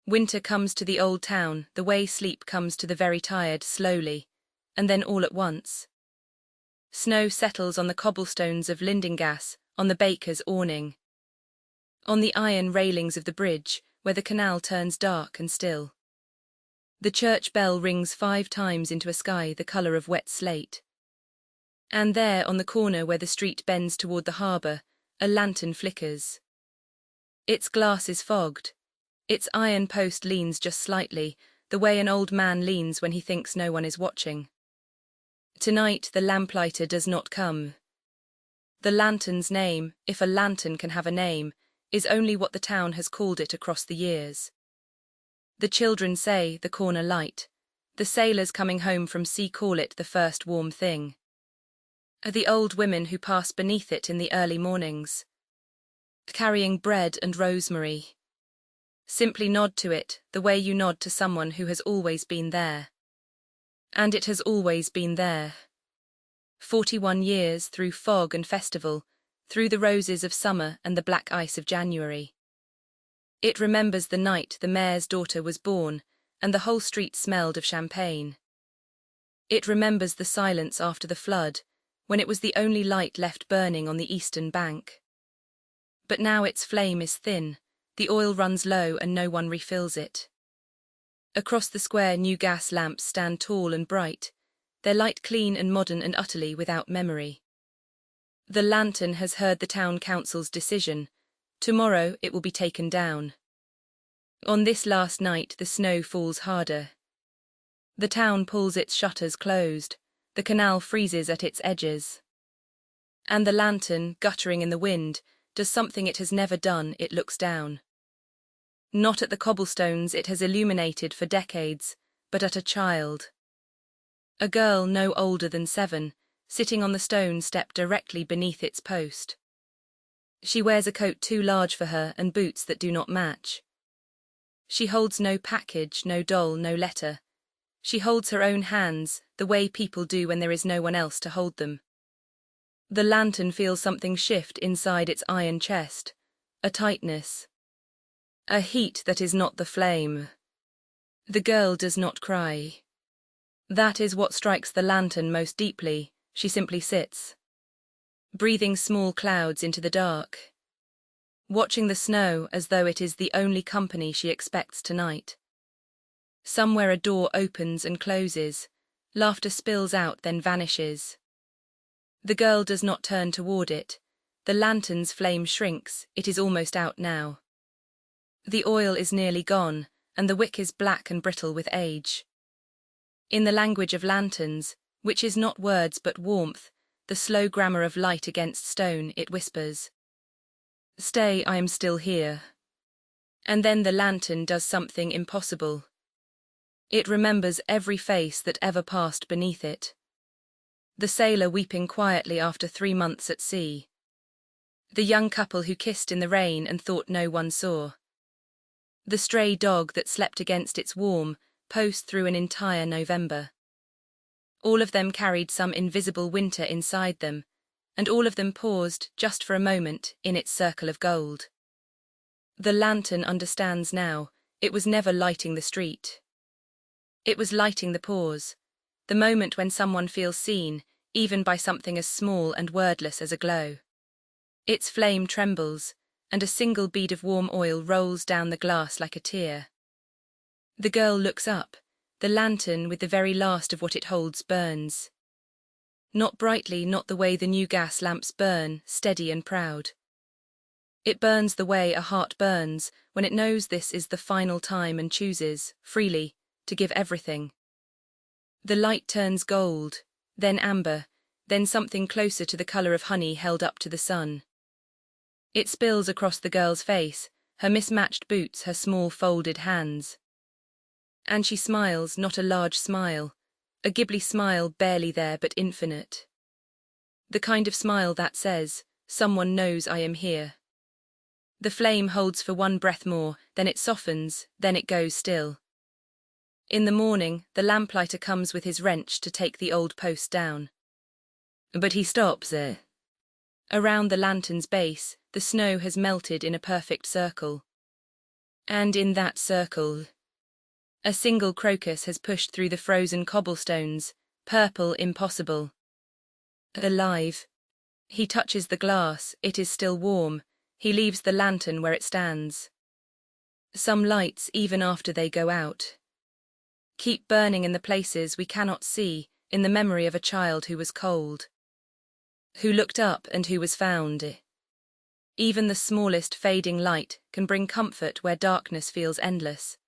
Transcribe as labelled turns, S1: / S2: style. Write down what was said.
S1: Winter comes to the old town, the way sleep comes to the very tired, slowly, and then all at once. Snow settles on the cobblestones of Lindingas, on the baker's awning, on the iron railings of the bridge, where the canal turns dark and still. The church bell rings 5 times into a sky the colour of wet slate. And there, on the corner where the street bends toward the harbour, a lantern flickers. Its glass is fogged. Its iron post leans just slightly, the way an old man leans when he thinks no one is watching. Tonight the lamplighter does not come. The lantern's name, if a lantern can have a name, is only what the town has called it across the years. The children say the corner light. The sailors coming home from sea call it the first warm thing. The old women who pass beneath it in the early mornings, carrying bread and rosemary, simply nod to it the way you nod to someone who has always been there. And it has always been there. 41 years through fog and festival, through the roses of summer and the black ice of January. It remembers the night the mayor's daughter was born, and the whole street smelled of champagne. It remembers the silence after the flood, when it was the only light left burning on the eastern bank. But now its flame is thin, the oil runs low and no one refills it. Across the square new gas lamps stand tall and bright, their light clean and modern and utterly without memory. The lantern has heard the town council's decision. Tomorrow it will be taken down. On this last night the snow falls harder. The town pulls its shutters closed, the canal freezes at its edges. And the lantern, guttering in the wind, does something it has never done, it looks down. Not at the cobblestones it has illuminated for decades, but at a child. A girl no older than 7, sitting on the stone step directly beneath its post. She wears a coat too large for her and boots that do not match. She holds no package, no doll, no letter. She holds her own hands, the way people do when there is no one else to hold them. The lantern feels something shift inside its iron chest, a tightness. A heat that is not the flame. The girl does not cry. That is what strikes the lantern most deeply. She simply sits, breathing small clouds into the dark, watching the snow as though it is the only company she expects tonight. Somewhere a door opens and closes, laughter spills out then vanishes. The girl does not turn toward it. The lantern's flame shrinks, it is almost out now. The oil is nearly gone, and the wick is black and brittle with age. In the language of lanterns, which is not words but warmth, the slow grammar of light against stone, it whispers, "Stay, I am still here." And then the lantern does something impossible. It remembers every face that ever passed beneath it. The sailor weeping quietly after 3 months at sea. The young couple who kissed in the rain and thought no one saw. The stray dog that slept against its warm post through an entire November. All of them carried some invisible winter inside them, and all of them paused, just for a moment, in its circle of gold. The lantern understands now, it was never lighting the street. It was lighting the pause, the moment when someone feels seen, even by something as small and wordless as a glow. Its flame trembles, and a single bead of warm oil rolls down the glass like a tear. The girl looks up. The lantern, with the very last of what it holds, burns. Not brightly, not the way the new gas lamps burn, steady and proud. It burns the way a heart burns when it knows this is the final time and chooses, freely, to give everything. The light turns gold, then amber, then something closer to the colour of honey held up to the sun. It spills across the girl's face, her mismatched boots, her small folded hands. And she smiles, not a large smile, a Ghibli smile barely there but infinite. The kind of smile that says, "Someone knows I am here." The flame holds for 1 breath more, then it softens, then it goes still. In the morning, the lamplighter comes with his wrench to take the old post down. But he stops it. Around the lantern's base, the snow has melted in a perfect circle. And in that circle, a single crocus has pushed through the frozen cobblestones, purple impossible. Alive. He touches the glass, it is still warm. He leaves the lantern where it stands. Some lights, even after they go out, keep burning in the places we cannot see, in the memory of a child who was cold, who looked up and who was found. Even the smallest fading light can bring comfort where darkness feels endless.